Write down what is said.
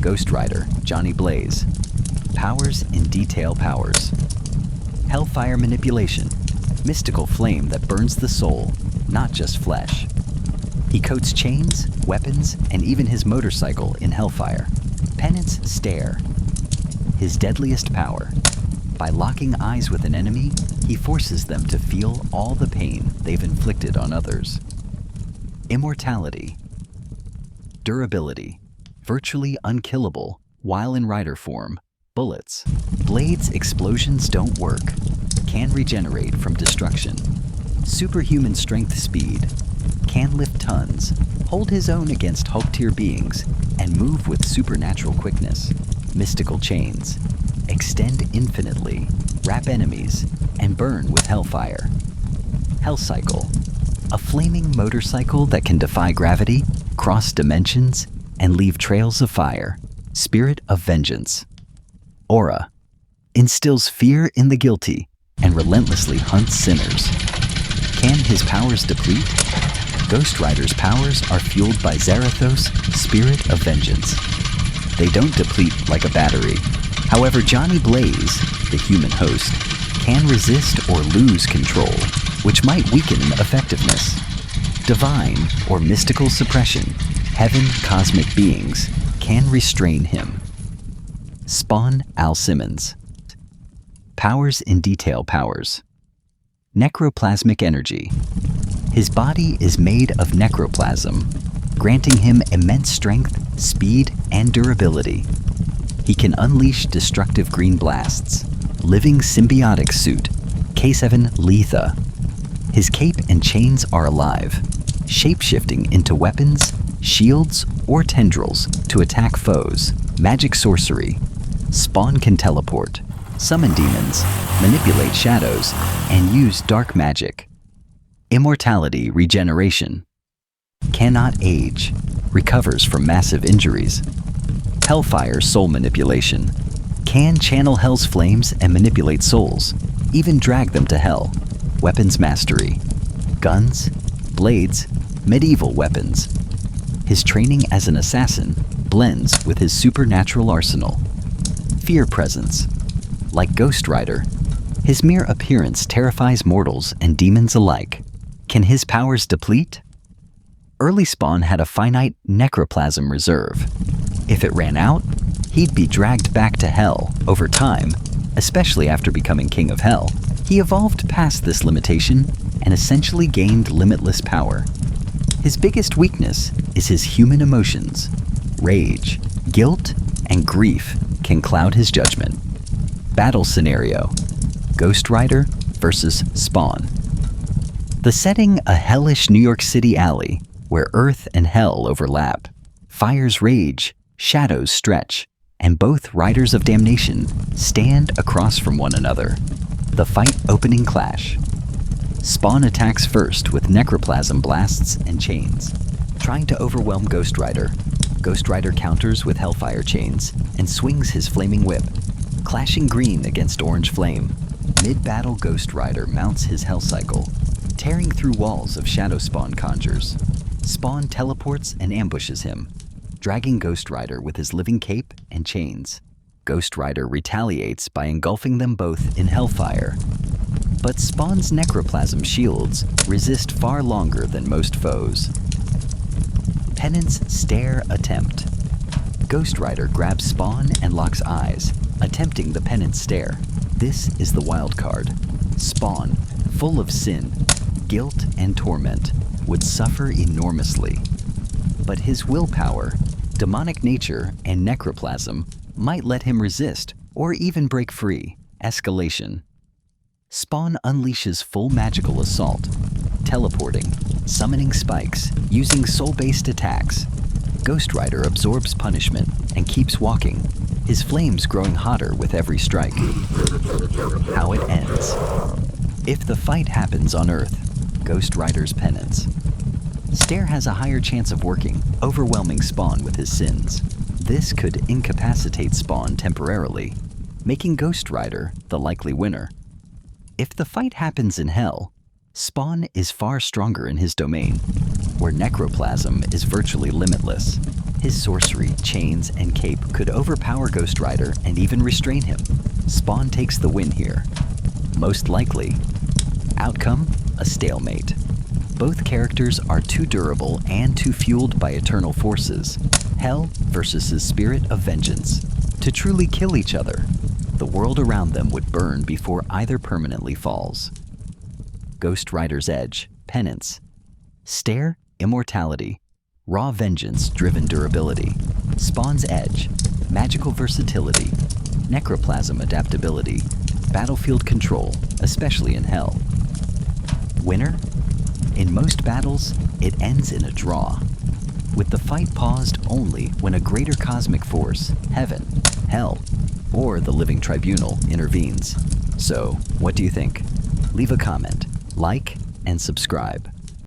Ghost Rider, Johnny Blaze. Powers in detail powers. Hellfire manipulation, mystical flame that burns the soul, not just flesh. He coats chains, weapons, and even his motorcycle in hellfire. Penance Stare. His deadliest power. By locking eyes with an enemy, he forces them to feel all the pain they've inflicted on others. Immortality. Durability. Virtually unkillable while in rider form. Bullets. Blade's explosions don't work. Can regenerate from destruction. Superhuman strength speed. Can lift tons, hold his own against Hulk-tier beings, and move with supernatural quickness. Mystical chains. Extend infinitely, wrap enemies, and burn with hellfire. Hellcycle. A flaming motorcycle that can defy gravity, cross dimensions, and leave trails of fire. Spirit of vengeance. Aura. Instills fear in the guilty and relentlessly hunts sinners. Can his powers deplete? Ghost Rider's powers are fueled by Zarathos' Spirit of Vengeance. They don't deplete like a battery. However, Johnny Blaze, the human host, can resist or lose control, which might weaken effectiveness. Divine or mystical suppression, heaven cosmic beings, can restrain him. Spawn Al Simmons. Powers in detail powers. Necroplasmic energy. His body is made of necroplasm, granting him immense strength, speed, and durability. He can unleash destructive green blasts. Living symbiotic suit, K7 Letha. His cape and chains are alive, shape-shifting into weapons, shields, or tendrils to attack foes. Magic sorcery. Spawn can teleport, summon demons, manipulate shadows, and use dark magic. Immortality regeneration. Cannot age, recovers from massive injuries. Hellfire soul manipulation. Can channel hell's flames and manipulate souls, even drag them to hell. Weapons mastery. Guns, blades, medieval weapons. His training as an assassin blends with his supernatural arsenal. Fear presence. Like Ghost Rider, his mere appearance terrifies mortals and demons alike. Can his powers deplete? Early Spawn had a finite necroplasm reserve. If it ran out, he'd be dragged back to hell over time, especially after becoming King of Hell. He evolved past this limitation and essentially gained limitless power. His biggest weakness is his human emotions. Rage, guilt, and grief can cloud his judgment. Battle scenario. Ghost Rider versus Spawn. The setting, a hellish New York City alley where earth and hell overlap. Fires rage, shadows stretch, and both Riders of Damnation stand across from one another. The fight opening clash. Spawn attacks first with necroplasm blasts and chains. Trying to overwhelm Ghost Rider, Ghost Rider counters with hellfire chains and swings his flaming whip, clashing green against orange flame. Mid-battle, Ghost Rider mounts his Hellcycle, tearing through walls of Shadow Spawn conjures. Spawn teleports and ambushes him, dragging Ghost Rider with his living cape and chains. Ghost Rider retaliates by engulfing them both in hellfire. But Spawn's necroplasm shields resist far longer than most foes. Penance Stare attempt. Ghost Rider grabs Spawn and locks eyes, attempting the Penance Stare. This is the wild card. Spawn, full of sin, guilt, and torment, would suffer enormously. But his willpower, demonic nature, and necroplasm might let him resist or even break free. Escalation. Spawn unleashes full magical assault, teleporting, summoning spikes, using soul-based attacks. Ghost Rider absorbs punishment and keeps walking, his flames growing hotter with every strike. How it ends. If the fight happens on Earth, Ghost Rider's penance. Stare has a higher chance of working, overwhelming Spawn with his sins. This could incapacitate Spawn temporarily, making Ghost Rider the likely winner. If the fight happens in Hell, Spawn is far stronger in his domain, where necroplasm is virtually limitless. His sorcery, chains, and cape could overpower Ghost Rider and even restrain him. Spawn takes the win here. Most likely. Outcome: a stalemate. Both characters are too durable and too fueled by eternal forces. Hell versus his spirit of vengeance. To truly kill each other, the world around them would burn before either permanently falls. Ghost Rider's edge, penance. Stare, immortality. Raw vengeance, driven durability. Spawn's edge, magical versatility. Necroplasm adaptability. Battlefield control, especially in Hell. Winner? In most battles, it ends in a draw, with the fight paused only when a greater cosmic force, heaven, hell, or the living tribunal intervenes. So, what do you think? Leave a comment, like, and subscribe.